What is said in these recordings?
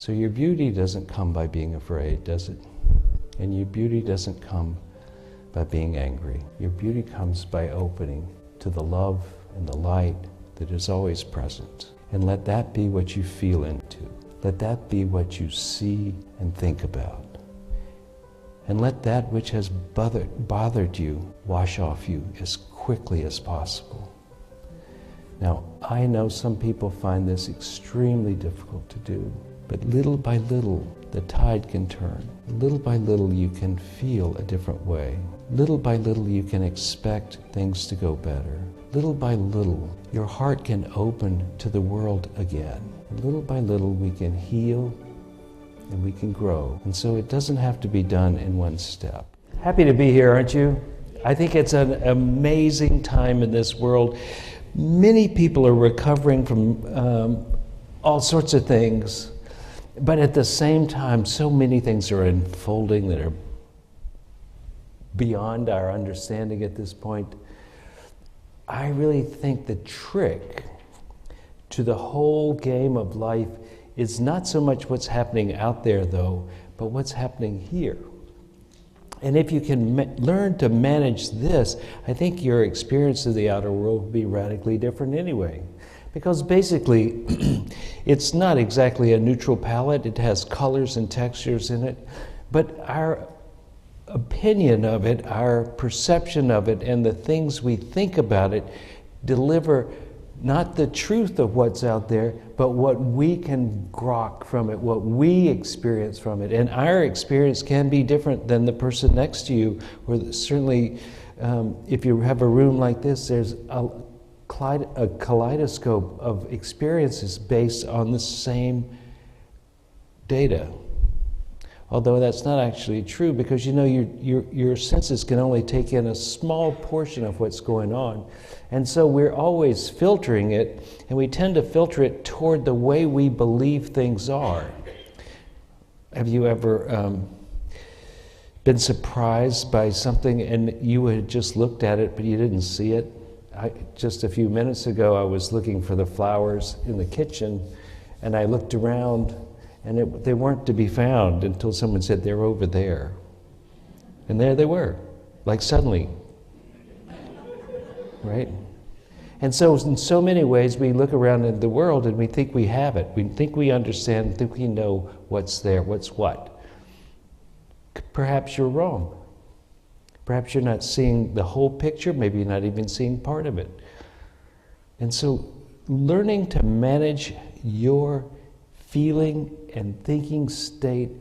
So your beauty doesn't come by being afraid, does it? And your beauty doesn't come by being angry. Your beauty comes by opening to the love and the light that is always present. And let that be what you feel into. Let that be what you see and think about. And let that which has bothered you wash off you as quickly as possible. Now, I know some people find this extremely difficult to do, but little by little, the tide can turn. Little by little, you can feel a different way. Little by little, you can expect things to go better. Little by little, your heart can open to the world again. Little by little, we can heal and we can grow. And so it doesn't have to be done in one step. Happy to be here, aren't you? I think it's an amazing time in this world. Many people are recovering from all sorts of things, but at the same time, so many things are unfolding that are beyond our understanding at this point. I really think the trick to the whole game of life is not so much what's happening out there, though, but what's happening here. And if you can learn to manage this, I think your experience of the outer world will be radically different anyway. Because basically, it's not exactly a neutral palette. It has colors and textures in it. But our opinion of it, our perception of it, and the things we think about it deliver not the truth of what's out there, but what we can grok from it, what we experience from it. And our experience can be different than the person next to you, or certainly if you have a room like this, there's a kaleidoscope of experiences based on the same data. Although that's not actually true, because you know your senses can only take in a small portion of what's going on. And so we're always filtering it, and we tend to filter it toward the way we believe things are. Have you ever been surprised by something and you had just looked at it but you didn't see it? Just a few minutes ago I was looking for the flowers in the kitchen, and I looked around and they weren't to be found until someone said, "They're over there." And there they were, like suddenly. Right? And so in so many ways we look around in the world and we think we have it. We think we understand, think we know what's there, what's what. Perhaps you're wrong. Perhaps you're not seeing the whole picture, maybe you're not even seeing part of it. And so learning to manage your feeling and thinking state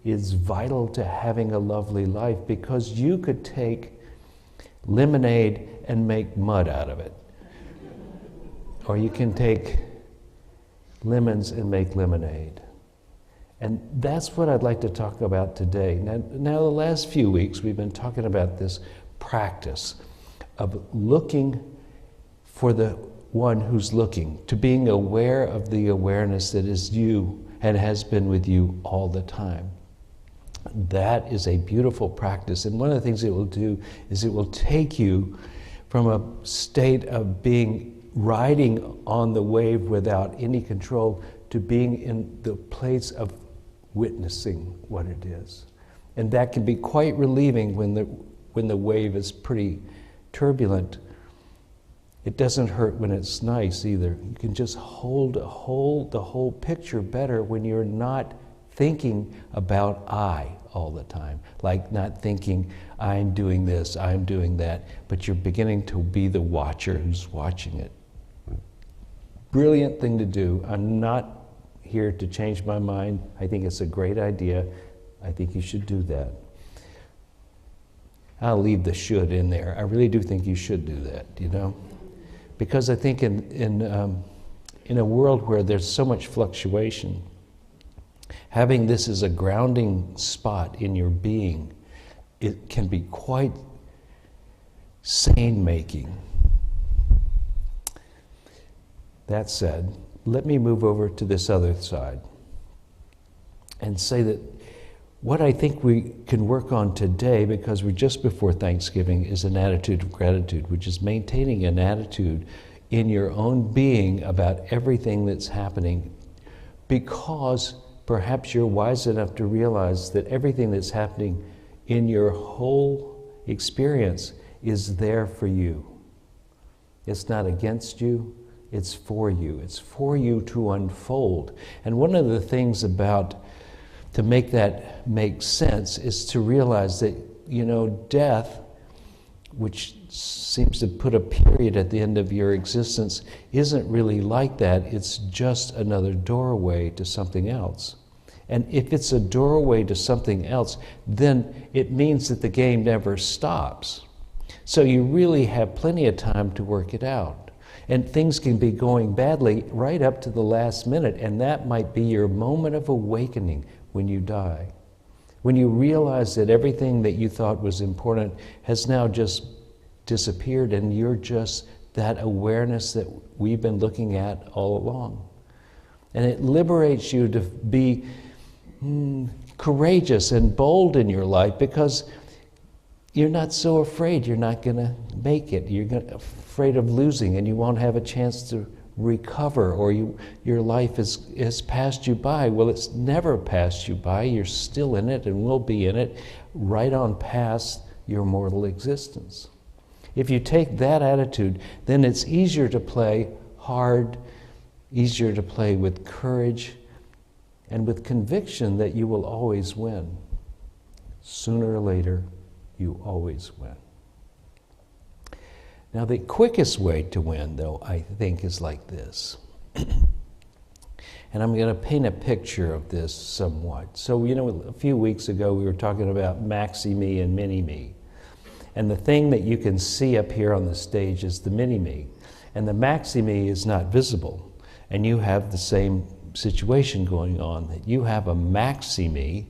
is vital to having a lovely life, because you could take lemonade and make mud out of it. Or you can take lemons and make lemonade. And that's what I'd like to talk about today. Now the last few weeks we've been talking about this practice of looking for the one who's looking, to being aware of the awareness that is you and has been with you all the time. That is a beautiful practice, and one of the things it will do is it will take you from a state of being riding on the wave without any control to being in the place of witnessing what it is. And that can be quite relieving when the wave is pretty turbulent. It doesn't hurt when it's nice either. You can just hold the whole picture better when you're not thinking about I all the time. Like not thinking, I'm doing this, I'm doing that, but you're beginning to be the watcher who's watching it. Brilliant thing to do. I'm not here to change my mind. I think it's a great idea. I think you should do that. I'll leave the should in there. I really do think you should do that, you know? Because I think in a world where there's so much fluctuation, having this as a grounding spot in your being, it can be quite sane-making. That said, let me move over to this other side and say that what I think we can work on today, because we're just before Thanksgiving, is an attitude of gratitude, which is maintaining an attitude in your own being about everything that's happening, because perhaps you're wise enough to realize that everything that's happening in your whole experience is there for you. It's not against you, it's for you. It's for you to unfold. And one of the things to make that make sense is to realize that, death, which seems to put a period at the end of your existence, isn't really like that. It's just another doorway to something else. And if it's a doorway to something else, then it means that the game never stops. So you really have plenty of time to work it out. And things can be going badly right up to the last minute, and that might be your moment of awakening when you die. When you realize that everything that you thought was important has now just disappeared, and you're just that awareness that we've been looking at all along. And it liberates you to be courageous and bold in your life, because you're not so afraid you're not going to make it. You're afraid of losing, and you won't have a chance to recover, or your life has passed you by. Well, it's never passed you by. You're still in it and will be in it right on past your mortal existence. If you take that attitude, then it's easier to play hard, easier to play with courage, and with conviction that you will always win. Sooner or later, you always win. Now, the quickest way to win, though, I think, is like this. And I'm going to paint a picture of this somewhat. So, a few weeks ago we were talking about maxi-me and mini-me. And the thing that you can see up here on the stage is the mini-me. And the maxi-me is not visible. And you have the same situation going on, that you have a maxi-me,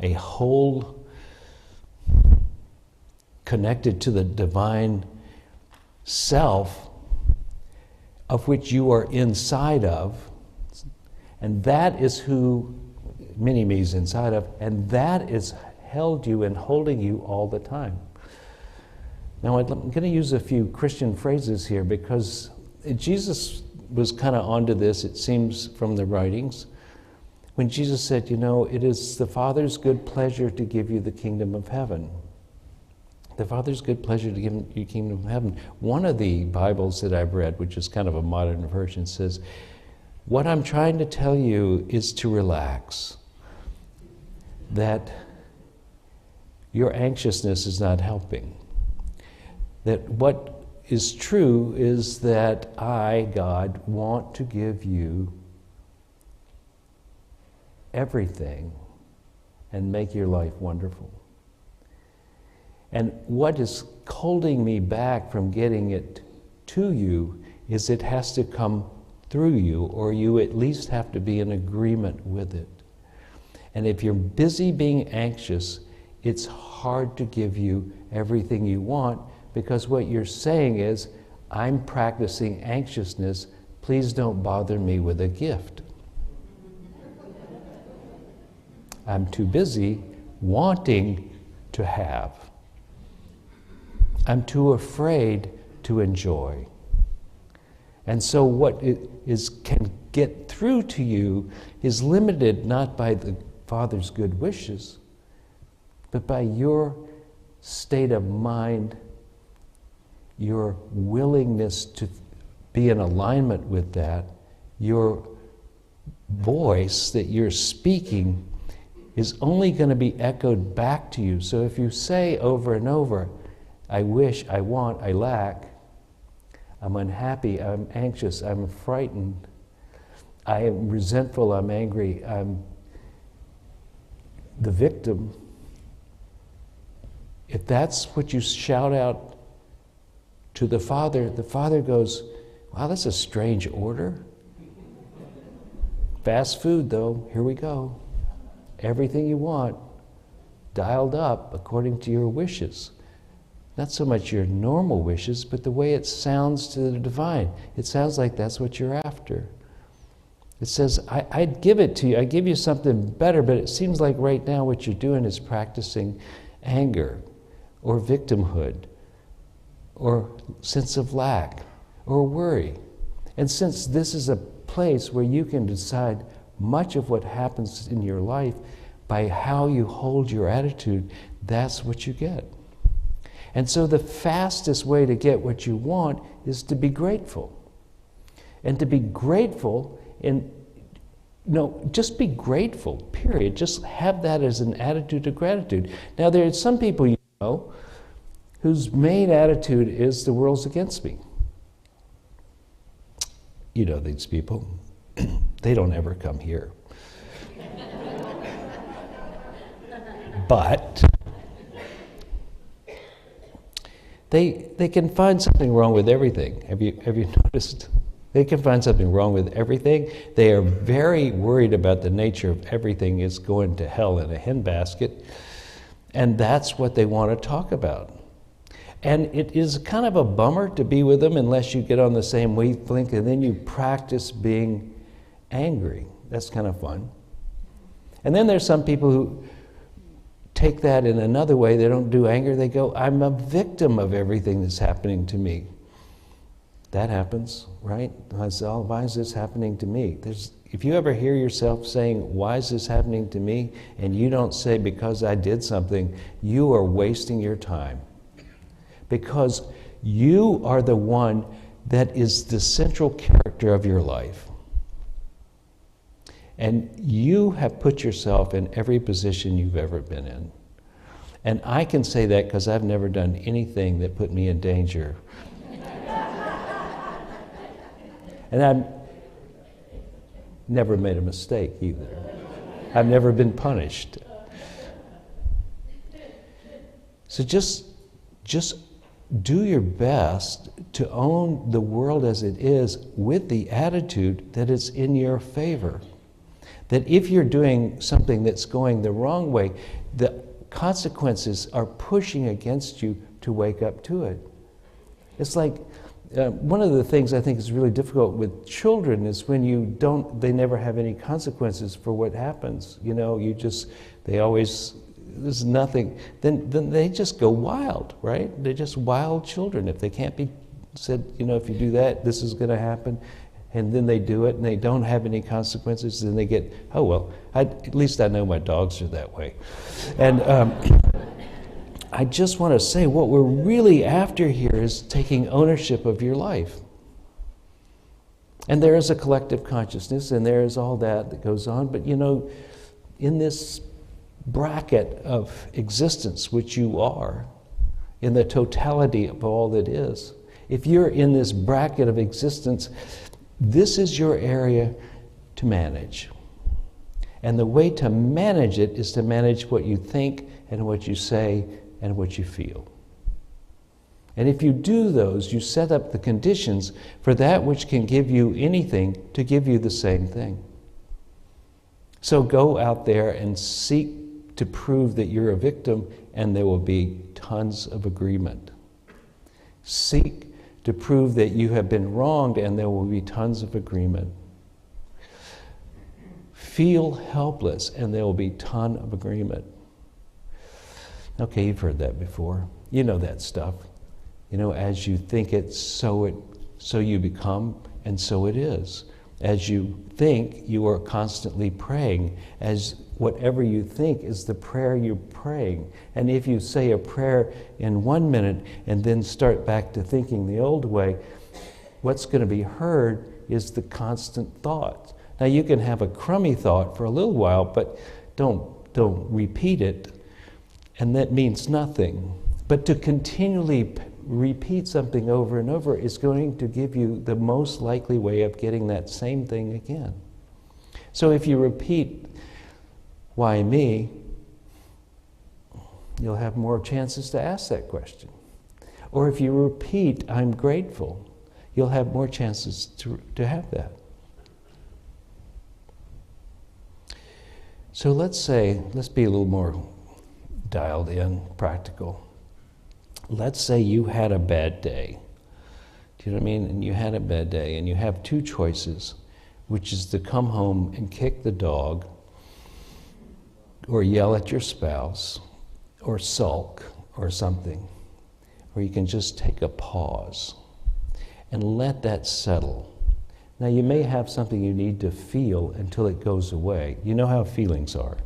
a whole connected to the divine self, of which you are inside of, and that is who mini-me is inside of, and that is held you and holding you all the time. Now, I'm going to use a few Christian phrases here, because Jesus was kind of onto this, it seems, from the writings, when Jesus said, it is the Father's good pleasure to give you the kingdom of heaven. The Father's good pleasure to give you the kingdom of heaven. One of the Bibles that I've read, which is kind of a modern version, says, what I'm trying to tell you is to relax, that your anxiousness is not helping. That what is true is that I, God, want to give you everything and make your life wonderful. And what is holding me back from getting it to you is it has to come through you, or you at least have to be in agreement with it. And if you're busy being anxious, it's hard to give you everything you want, because what you're saying is, I'm practicing anxiousness, please don't bother me with a gift. I'm too busy wanting to have. I'm too afraid to enjoy. And so what can get through to you is limited not by the Father's good wishes, but by your state of mind, your willingness to be in alignment with that, your voice that you're speaking is only going to be echoed back to you. So if you say over and over, I wish, I want, I lack, I'm unhappy, I'm anxious, I'm frightened, I am resentful, I'm angry, I'm the victim. If that's what you shout out to the Father goes, wow, that's a strange order. Fast food, though, here we go. Everything you want, dialed up according to your wishes. Not so much your normal wishes, but the way it sounds to the divine. It sounds like that's what you're after. It says, I'd give it to you, I'd give you something better, but it seems like right now what you're doing is practicing anger, or victimhood, or sense of lack, or worry. And since this is a place where you can decide much of what happens in your life, by how you hold your attitude, that's what you get. And so the fastest way to get what you want is to be grateful. And to be grateful, just be grateful, period. Just have that as an attitude of gratitude. Now, there are some people you know whose main attitude is the world's against me. You know these people. They don't ever come here. But they can find something wrong with everything. Have you noticed? They can find something wrong with everything. They are very worried about the nature of everything is going to hell in a handbasket. And that's what they want to talk about. And it is kind of a bummer to be with them unless you get on the same wavelength and then you practice being angry. That's kind of fun. And then there's some people who take that in another way. They don't do anger. They go, I'm a victim of everything that's happening to me. That happens, right? Why is this happening to me? If you ever hear yourself saying, why is this happening to me? And you don't say, because I did something, you are wasting your time. Because you are the one that is the central character of your life. And you have put yourself in every position you've ever been in. And I can say that because I've never done anything that put me in danger. And I've never made a mistake either. I've never been punished. So just do your best to own the world as it is with the attitude that it's in your favor. That if you're doing something that's going the wrong way, the consequences are pushing against you to wake up to it. It's like one of the things I think is really difficult with children is when they never have any consequences for what happens. You know, there's nothing, then they just go wild, right? They're just wild children. If they can't be said, if you do that, this is going to happen, and then they do it and they don't have any consequences, then they get, oh well, at least I know my dogs are that way. And I just want to say what we're really after here is taking ownership of your life. And there is a collective consciousness and there is all that goes on, but in this bracket of existence, which you are, in the totality of all that is, if you're in this bracket of existence, this is your area to manage. And the way to manage it is to manage what you think and what you say and what you feel. And if you do those, you set up the conditions for that which can give you anything to give you the same thing. So go out there and seek to prove that you're a victim, and there will be tons of agreement. Seek to prove that you have been wronged, and there will be tons of agreement. Feel helpless, and there will be a ton of agreement. Okay, you've heard that before. You know that stuff. As you think it, so you become, and so it is. As you think, you are constantly praying. As whatever you think is the prayer you're praying. And if you say a prayer in 1 minute and then start back to thinking the old way, what's going to be heard is the constant thought. Now you can have a crummy thought for a little while, but don't repeat it, and that means nothing. But to continually repeat something over and over is going to give you the most likely way of getting that same thing again. So if you repeat, why me, you'll have more chances to ask that question. Or if you repeat, I'm grateful, you'll have more chances to have that. So let's be a little more dialed in, practical. Let's say you had a bad day. Do you know what I mean? And you had a bad day, and you have two choices, which is to come home and kick the dog, or yell at your spouse, or sulk, or something. Or you can just take a pause and let that settle. Now you may have something you need to feel until it goes away. You know how feelings are.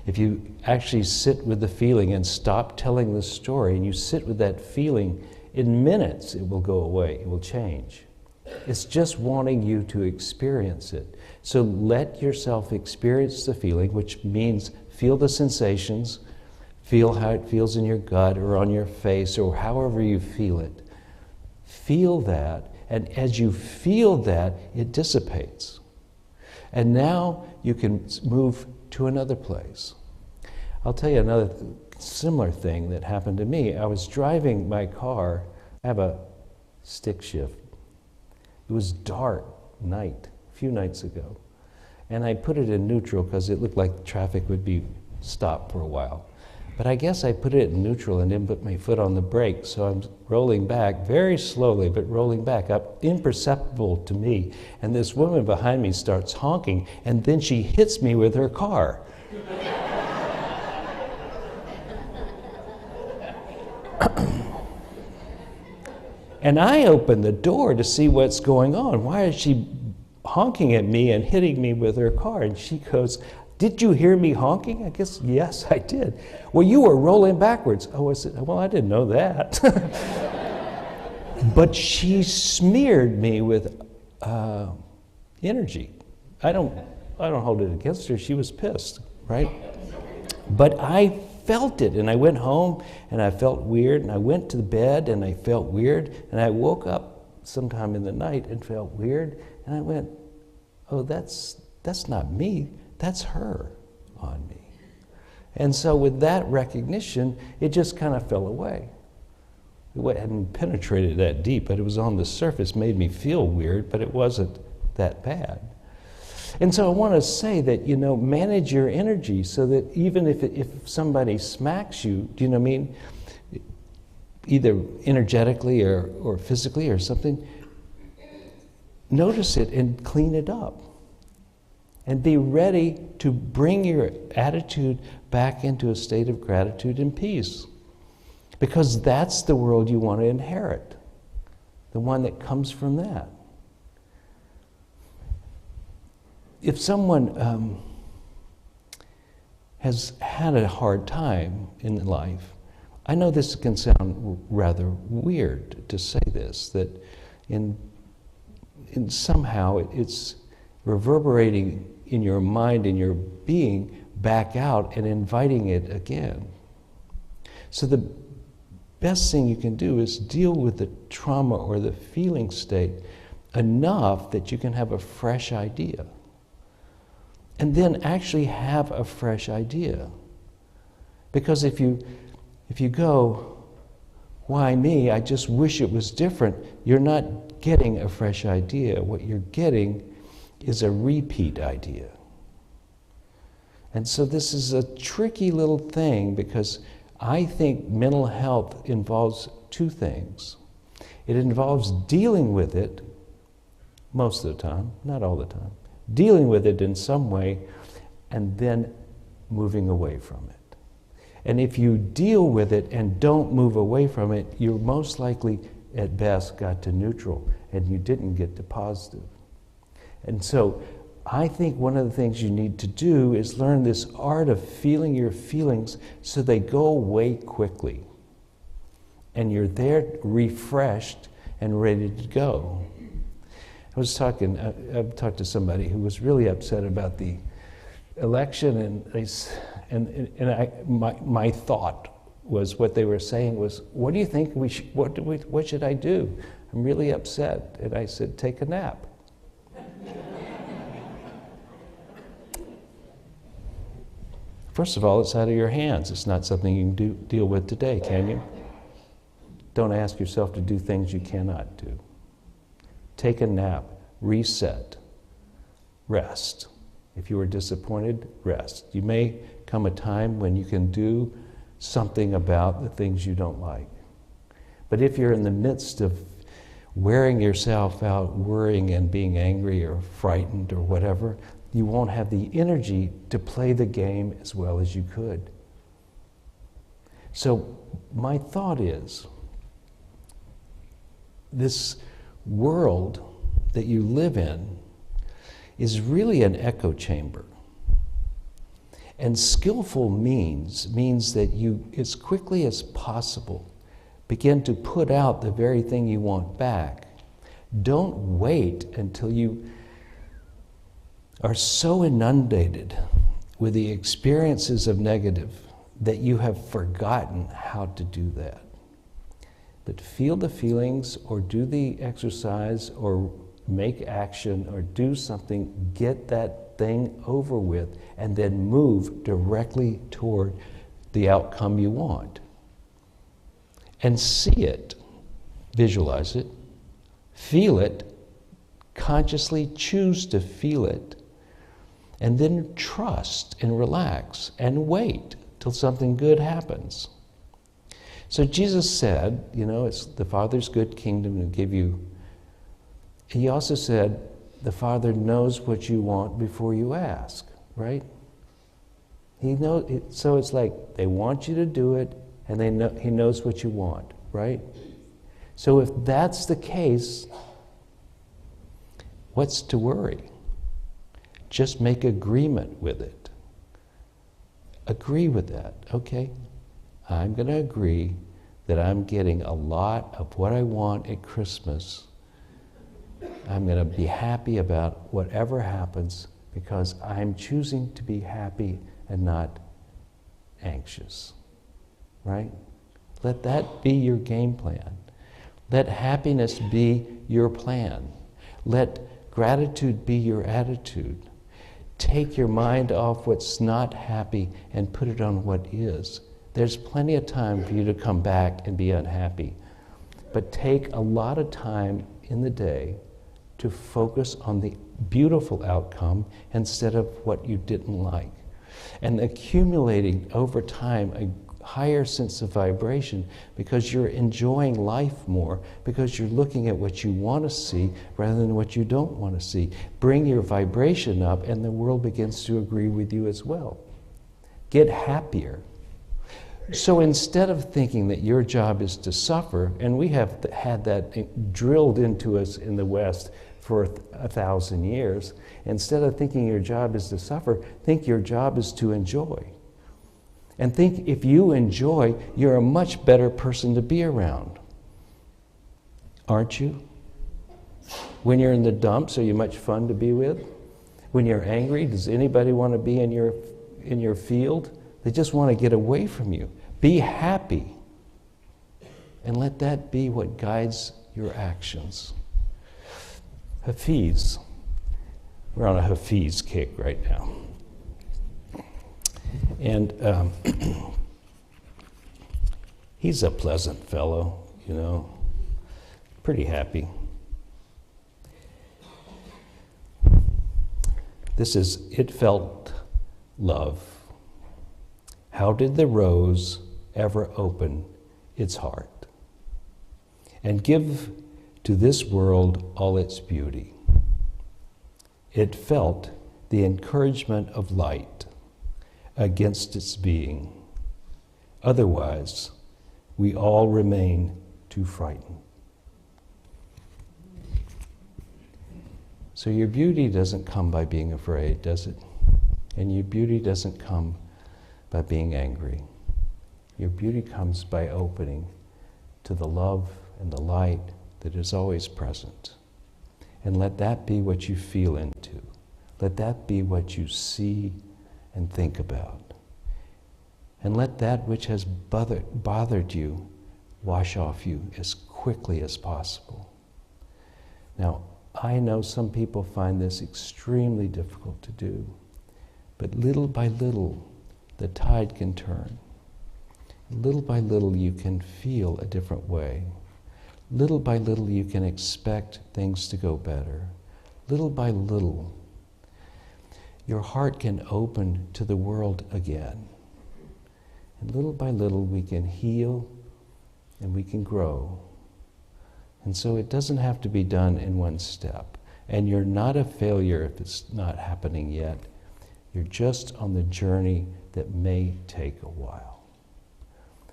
If you actually sit with the feeling and stop telling the story, and you sit with that feeling, in minutes it will go away, it will change. It's just wanting you to experience it. So let yourself experience the feeling, which means feel the sensations, feel how it feels in your gut or on your face or however you feel it. Feel that, and as you feel that, it dissipates. And now you can move to another place. I'll tell you another similar thing that happened to me. I was driving my car. I have a stick shift. It was dark night, a few nights ago. And I put it in neutral because it looked like traffic would be stopped for a while. But I guess I put it in neutral and didn't put my foot on the brake, so I'm rolling back very slowly, but rolling back up, imperceptible to me. And this woman behind me starts honking, and then she hits me with her car. And I open the door to see what's going on. Why is she honking at me and hitting me with her car? And she goes, "Did you hear me honking?" I guess, yes, I did. "Well, you were rolling backwards." Oh, I said, "Well, I didn't know that." But she smeared me with energy. I don't hold it against her. She was pissed, right? But I felt it, and I went home, and I felt weird, and I went to bed, and I felt weird, and I woke up sometime in the night and felt weird, and I went, "Oh, that's not me. That's her on me." And so with that recognition, it just kind of fell away. It hadn't penetrated that deep, but it was on the surface, made me feel weird, but it wasn't that bad. And so I want to say that, manage your energy so that even if somebody smacks you, do you know what I mean? Either energetically or physically or something, notice it and clean it up. And be ready to bring your attitude back into a state of gratitude and peace. Because that's the world you want to inherit. The one that comes from that. If someone has had a hard time in life, I know this can sound rather weird to say this, that in somehow it's reverberating in your mind and your being back out and inviting it again. So the best thing you can do is deal with the trauma or the feeling state enough that you can have a fresh idea. And then actually have a fresh idea. Because if you go, "Why me? I just wish it was different," you're not getting a fresh idea. What you're getting is a repeat idea. And so this is a tricky little thing, because I think mental health involves two things. It involves dealing with it most of the time, not all the time, dealing with it in some way, and then moving away from it. And if you deal with it and don't move away from it, you're most likely, at best, got to neutral, and you didn't get to positive. And so I think one of the things you need to do is learn this art of feeling your feelings so they go away quickly. And you're there refreshed and ready to go. I've talked to somebody who was really upset about the election, my thought was, what they were saying was, "What do you think what should I do? I'm really upset." And I said, "Take a nap." First of all, it's out of your hands. It's not something you can deal with today, can you? Don't ask yourself to do things you cannot do. Take a nap, reset, rest. If you are disappointed, rest. You may come a time when you can do something about the things you don't like. But if you're in the midst of wearing yourself out, worrying and being angry or frightened or whatever, you won't have the energy to play the game as well as you could. So my thought is, this world that you live in is really an echo chamber. And skillful means that you, as quickly as possible, begin to put out the very thing you want back. Don't wait until you are so inundated with the experiences of negative that you have forgotten how to do that. But feel the feelings, or do the exercise, or make action, or do something, get that thing over with, and then move directly toward the outcome you want. And see it, visualize it, feel it, consciously choose to feel it, and then trust and relax and wait till something good happens. So Jesus said, it's the Father's good kingdom to give you. He also said, the Father knows what you want before you ask, right? He knows. So it's like they want you to do it, and He knows what you want, right? So if that's the case, what's to worry? Just make agreement with it. Agree with that. Okay, I'm going to agree that I'm getting a lot of what I want at Christmas. I'm going to be happy about whatever happens because I'm choosing to be happy and not anxious. Right? Let that be your game plan. Let happiness be your plan. Let gratitude be your attitude. Take your mind off what's not happy and put it on what is. There's plenty of time for you to come back and be unhappy. But take a lot of time in the day to focus on the beautiful outcome instead of what you didn't like. And accumulating over time a higher sense of vibration because you're enjoying life more, because you're looking at what you want to see rather than what you don't want to see. Bring your vibration up and the world begins to agree with you as well. Get happier. So instead of thinking that your job is to suffer, and we have had that drilled into us in the West for 1,000 years, instead of thinking your job is to suffer, think your job is to enjoy. And think if you enjoy, you're a much better person to be around. Aren't you? When you're in the dumps, are you much fun to be with? When you're angry, does anybody want to be in your field? They just want to get away from you. Be happy. And let that be what guides your actions. Hafiz. We're on a Hafiz kick right now. And he's a pleasant fellow, pretty happy. This is It Felt Love. How did the rose ever open its heart and give to this world all its beauty? It felt the encouragement of light against its being. Otherwise, we all remain too frightened. So your beauty doesn't come by being afraid, does it? And your beauty doesn't come by being angry. Your beauty comes by opening to the love and the light that is always present. And let that be what you feel into. Let that be what you see and think about. And let that which has bothered you wash off you as quickly as possible. Now, I know some people find this extremely difficult to do, but little by little, the tide can turn. Little by little, you can feel a different way. Little by little, you can expect things to go better. Little by little, your heart can open to the world again. And little by little, we can heal and we can grow. And so it doesn't have to be done in one step. And you're not a failure if it's not happening yet. You're just on the journey that may take a while.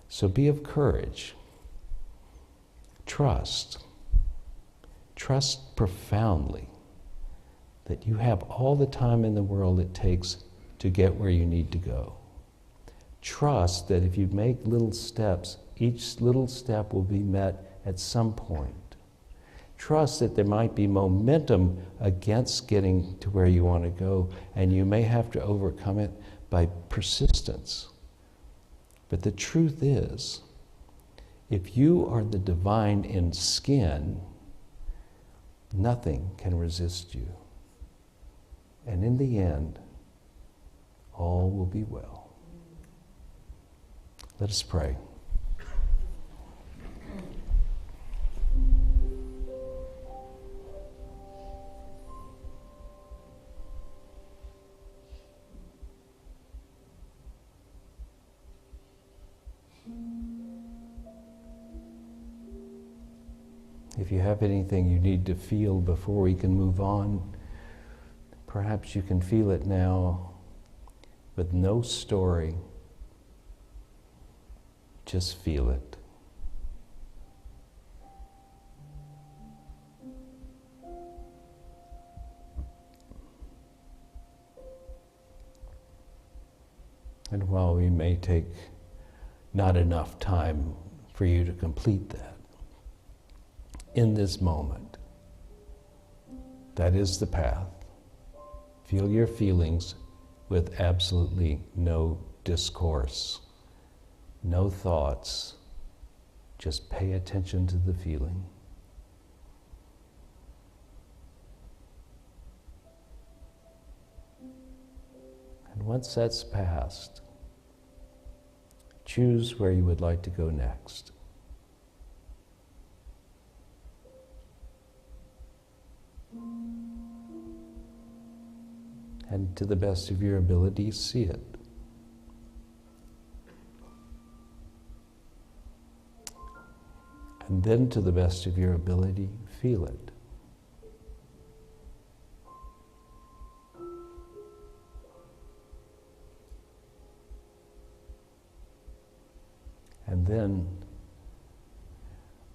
So be of courage. Trust. Trust profoundly that you have all the time in the world it takes to get where you need to go. Trust that if you make little steps, each little step will be met at some point. Trust that there might be momentum against getting to where you want to go, and you may have to overcome it by persistence. But the truth is, if you are the divine in skin, nothing can resist you. And in the end, all will be well. Let us pray. If you have anything you need to feel before we can move on, perhaps you can feel it now with no story. Just feel it. And while we may take not enough time for you to complete that, in this moment, that is the path. Feel your feelings with absolutely no discourse, no thoughts. Just pay attention to the feeling. And once that's passed, choose where you would like to go next. And to the best of your ability, see it. And then to the best of your ability, feel it. And then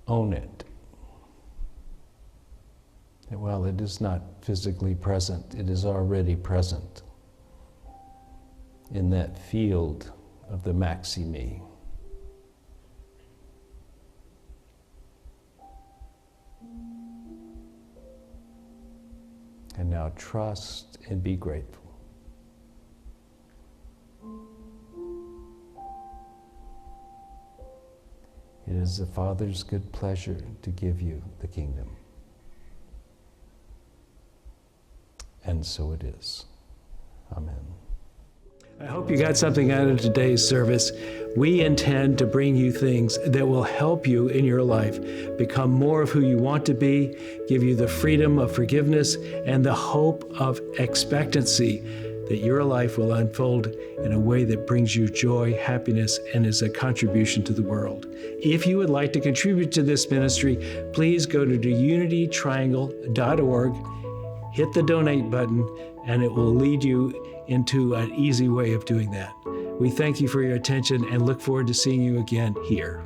own it. And while it is not physically present, it is already present in that field of the maxi-me. And now trust and be grateful. It is the Father's good pleasure to give you the kingdom. And so it is. Amen. I hope you got something out of today's service. We intend to bring you things that will help you in your life become more of who you want to be, give you the freedom of forgiveness and the hope of expectancy that your life will unfold in a way that brings you joy, happiness, and is a contribution to the world. If you would like to contribute to this ministry, please go to unitytriangle.org, hit the donate button, and it will lead you into an easy way of doing that. We thank you for your attention and look forward to seeing you again here.